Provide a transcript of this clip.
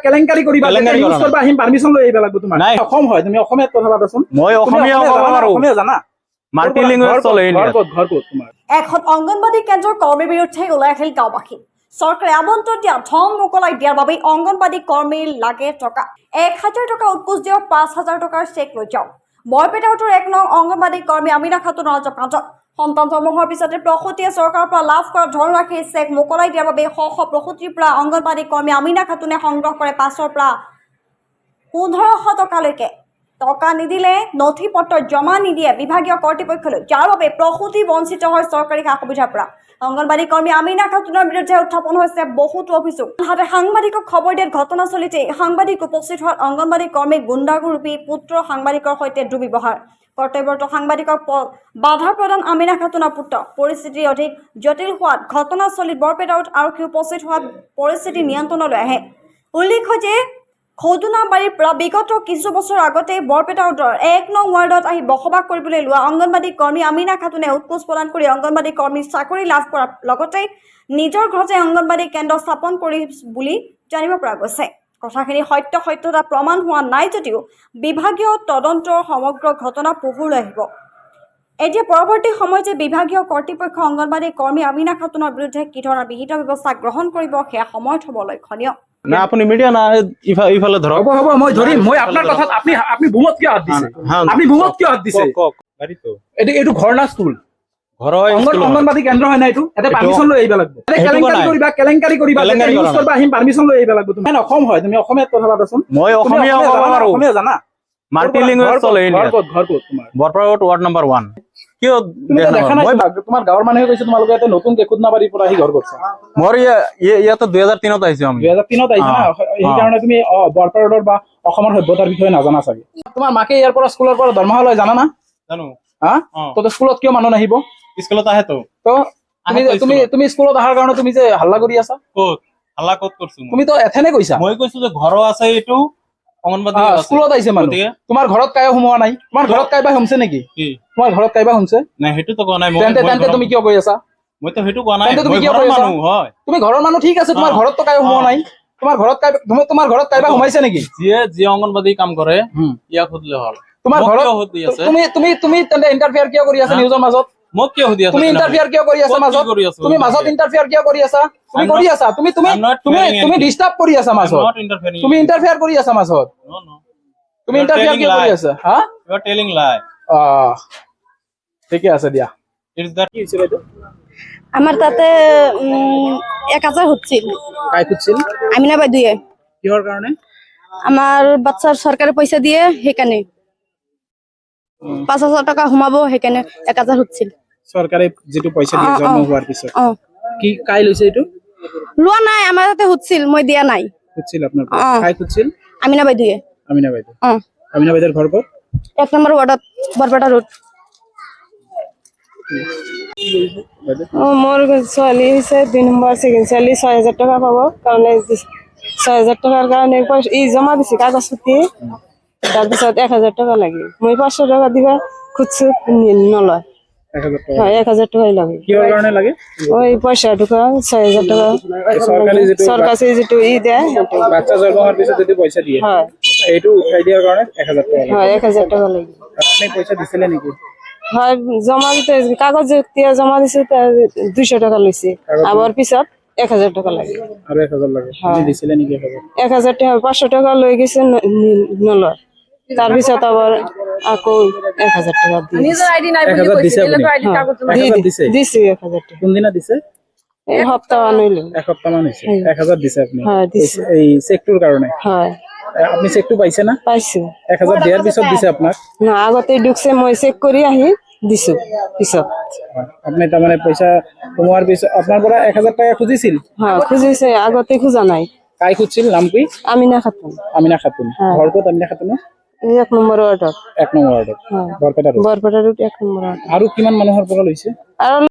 কেলেংকাৰী কৰিবা ইউজ কৰবা আহিম পাৰমিশন লৈ আহিব লাগিব তোমাৰ অসম হয় তুমি অসমীয়াত কথা পাতাচোন মই অসমীয়া অসমীয়া জানা মাল্টিলিংগুৱেল চলে ঘৰ ক'ত তোমাৰ এখন অংগনবাদী কেন্দ্ৰৰ কৰ্মীৰ বিৰুদ্ধে ওলাই আহিল গাঁওবাসী চৰকাৰে আবণ্টন দিয়া ধন মোকলাই দিয়াৰ বাবে অংগনবাদী কৰ্মীৰ লাগে টকা 1000 টকা উৎকোচ দিয়ক 5000 টকাৰ চেক লৈ যাওক বৰপেটা উত্তৰ 1 নং অংগনবাদী কৰ্মী আমিনা খাতুনৰ জকাত সন্তান জন্ম হোৱাৰ পিছতে প্ৰসূতিয়ে চৰকাৰৰ পৰা লাভ কৰা ধনৰাশি চেক মোকলাই দিয়াৰ বাবে শ প্ৰসূতিৰ পৰা অংগনবাদী কৰ্মী আমিনা খাতুনে সংগ্ৰহ কৰে 500 পৰা 1500 টকালৈকে টকা নিদিলে নথি পত্ৰ জমা নিদিয়ে বিভাগীয় কৰ্তৃপক্ষলৈ যাৰ বাবে প্ৰসূতি বঞ্চিত হয় চৰকাৰী সা সুবিধাৰ পৰা অংগনবাদী কৰ্মী আমিনা খাতুনৰ বিৰুদ্ধে উত্থাপন হৈছে বহুতো অভিযোগ হাতে সাংবাদিকক খবৰ দিয়াৰ ঘটনাচলীতে সাংবাদিক উপস্থিত হোৱা অংগনবাদী কৰ্মী গুণ্ডাগুৰূপী পুত্ৰ সাংবাদিকৰ সৈতে দুৰ্ব্যৱহাৰ কৰ্তব্যৰত সাংবাদিকক বাধা প্ৰদান আমিনা খাতুনৰ পুত্ৰ পৰিস্থিতি অধিক জটিল হোৱাত ঘটনাচলীত বৰপেটা আৰক্ষী উপস্থিত হোৱাত পৰিস্থিতি নিয়ন্ত্ৰণলৈ আহে উল্লেখ যে খৌদুনাবাৰীৰ পৰা বিগত কিছু বছৰ আগতে বৰপেটা উত্তৰ 1 নং ৱাৰ্ডত আহি বসবাস কৰিবলৈ লোৱা অংগনবাদী কৰ্মী আমিনা খাতুনে উৎকোচ প্ৰদান কৰি অংগনবাদী কৰ্মীৰ চাকৰি লাভ কৰাৰ লগতে নিজৰ ঘৰতে অংগনবাদী কেন্দ্ৰ স্থাপন কৰি বুলি জানিব পৰা গৈছে কথাখিনি সত্যতা প্ৰমাণ হোৱা নাই যদিও বিভাগীয় তদন্তৰ সমগ্ৰ ঘটনা পোহৰলৈ আহিব এতিয়া পৰৱৰ্তী সময়ত যে বিভাগীয় কৰ্তৃপক্ষ অংগনবাদী কৰ্মী আমিনা খাতুনৰ বিৰুদ্ধে কি ধৰণৰ বিহিত ব্যৱস্থা গ্ৰহণ কৰিব সেয়া সময়ত হ'ব লক্ষণীয় না আপুনি মিডিয়া না ইফালে ধৰক হ'ব মই ধৰিম মই আপোনাৰ কথাত আপুনি ভূমত কিয় হাত দিছে আপুনি ভূমত কিয় হাত দিছে গাড়ীটো এইটো ঘৰ না স্কুল ঘৰ হয় অংগনবাদী কেন্দ্ৰ হয় না এইটো এটা পাৰমিশন লৈ আহিব লাগিব কেলেংকাৰী কৰিবা ইউজ কৰবা আহিম পাৰমিশন লৈ আহিব লাগিব তুমি অসম হয় তুমি অসমীয়াত কথা পাতাচোন মই অসমীয়া জানা মাল্টিলিংগুৱেল চলে ঘৰ ক'ত তোমাৰ বৰপেটা ৱাৰ্ড নম্বৰ 1 কিয় দেখা নাই তোমাৰ গাঁৱৰ মানুহে কৈছে তোমালোকে এটা নতুন কেকুদনাবাৰীৰ পৰা আহি ঘৰ কৰিছা মোৰ ইয়াতে 2003 ত আহিছো আমি 2003 ত আহিছা না সেইকাৰণে তুমি বৰপেটা ৰোডৰ বা অসমৰ সভ্যতাৰ বিষয়ে নাজানা চাগে তোমাৰ মাকে ইয়াৰ পৰা স্কুলৰ পৰা দৰমহা লয় জানা না জানো হা তো স্কুলত কিয় মানুহ নাহিব স্কুলত আহে তো তুমি স্কুলত অহাৰ কাৰণে তুমি যে হাল্লা কৰি আছা ক'ত হাল্লা ক'ত কৰছো তুমি তো এথেনে কৈছা মই কৈছো যে ঘৰ আছে এইটো অংগনবাদী স্কুলত আহিছে মানুহ তোমাৰ ঘৰত কাইবা সোমোৱা নাই তোমাৰ ঘৰত কাইবা সোমছে নেকি তোমাৰ ঘৰত কাইবা সোমছে নাই হেতু তো কোৱা নাই তেন্তে তুমি কিয় কৈ আছা মই তো হেতু কোৱা নাই তুমি কিয় কৈ আছা তুমি ঘৰৰ মানুহ ঠিক আছে তোমাৰ ঘৰত তো কাইবা সোমোৱা নাই তোমাৰ ঘৰত কাইবা সোমাইছে নেকি যিয়ে অংগনবাদী কাম কৰে ইয়াক সুধিলে হ'ল তোমাৰ ঘৰত তুমি তেন্তে ইন্টাৰফেয়াৰ কিয় কৰি আছা নিউজৰ মাজত মোক কিয় সুধি আছা তুমি ইন্টাৰফেয়াৰ কিয় কৰি আছা মাজত তুমি মাজত ইন্টাৰফেয়াৰ কিয় কৰি আছা তুমি কৰি আছা তুমি ডিস্টাৰ্ব কৰি আছা মাজত তুমি ইন্টাৰফেয়াৰ কৰি আছা মাজত তুমি ইন্টাৰফেয়াৰ কিয় কৰি আছা হা ইউ আৰ টেলিং লাই ঠিকে আছে দিয়া ইটস দ্যাট কি ছিল এটা আমার তাতে 1000 হচ্ছিল কাই খুঁজছিল আমিনা বাইদুয়ে কিহৰ কাৰণে আমার বাচ্চার সরকারি পয়সা দিয়ে সেখানে 5000 টাকা হুমাবো সেখানে 1000 হচ্ছিল সরকারে যেটো পয়সা দিয়ে জন্ম হোৱাৰ পিছত কি কাই লৈছে এটো লোৱা নাই আমাৰ তাতে হচ্ছিল মই দিয়া নাই খুঁজছিল আপোনাৰ কাই খুঁজছিল আমিনা বাইদুয়ে আমিনা বাইদেৰ ঘৰ ক'ত 1 নম্বৰ ওয়াৰ্ডত বৰপেটা ৰোড মোৰ ছোৱালী হৈছে 2 নম্বৰ সেকেন্ড ছোৱালী 6000 টাকা পাব কাৰণ 6000 টাকাৰ কাৰণে ই জমা দিছে কাগজ পাতি তাৰপিছত 1000 টাকা লাগে মই 500 টাকা দিবা খুঁজছো নলয় 1000 টাকাই লাগে কিহৰ কাৰণে লাগে ওই পয়সা ঢুকা 6000 টাকা সৰকাৰি যেটো ই দেয় বাচ্চা জন্ম হোৱাৰ পিছত যদি পইচা দিয়ে হয় এইটো উঠাই দিয়াৰ কাৰণে 1000 টাকা হয় 1000 টাকা লাগে আপনি পইচা দিছিলে নেকি হয় জমা দিতে কাগজ দিয়া জমা দিছে 200 টাকা লইছে আবার পিছত 1000 টাকা লাগে আৰু 1000 লাগে আপনি দিছিলে নেকি 1000 টাকা 500 টাকা লৈ গেছে নলয় তাৰপিছত আবাৰ আকৌ 1000 টাকা দিয়ে নিজৰ আইডি নাই বুলি কৈছে তেলেতো আইডি কাগজ দিছে দিছে 1000 টাকা কোন দিনা দিছে এই সপ্তাহ আনিলো এক সপ্তাহ মান হৈছে 1000 দিছে আপনি হয় দিছে এই চেকটোৰ কাৰণে হয় আপনি চেকটো পাইছে না পাইছো 1000 দিয়াৰ পিছত দিছে আপোনাক না আগতে ঢুকছে মই চেক কৰি আহি দিছো পিছত আপনি তাৰ মানে পইচা কমোৱাৰ পিছত আপোনাৰ পৰা 1000 টাকা খুজিছিল হ্যাঁ খুঁজিছে আগতে খোঁজা নাই কাই খুজিছিল নাম কি আমিনা খাতুন ঘৰ ক'ত আমিনা খাতুন 1 নম্বৰ ওয়াৰ্ডত 1 নম্বৰ ওয়াৰ্ডত বৰপেটা বৰপেটা ৰোড 1 নম্বৰ ওয়াৰ্ড আৰু কিমান মানুহৰ পৰা লৈছে আৰু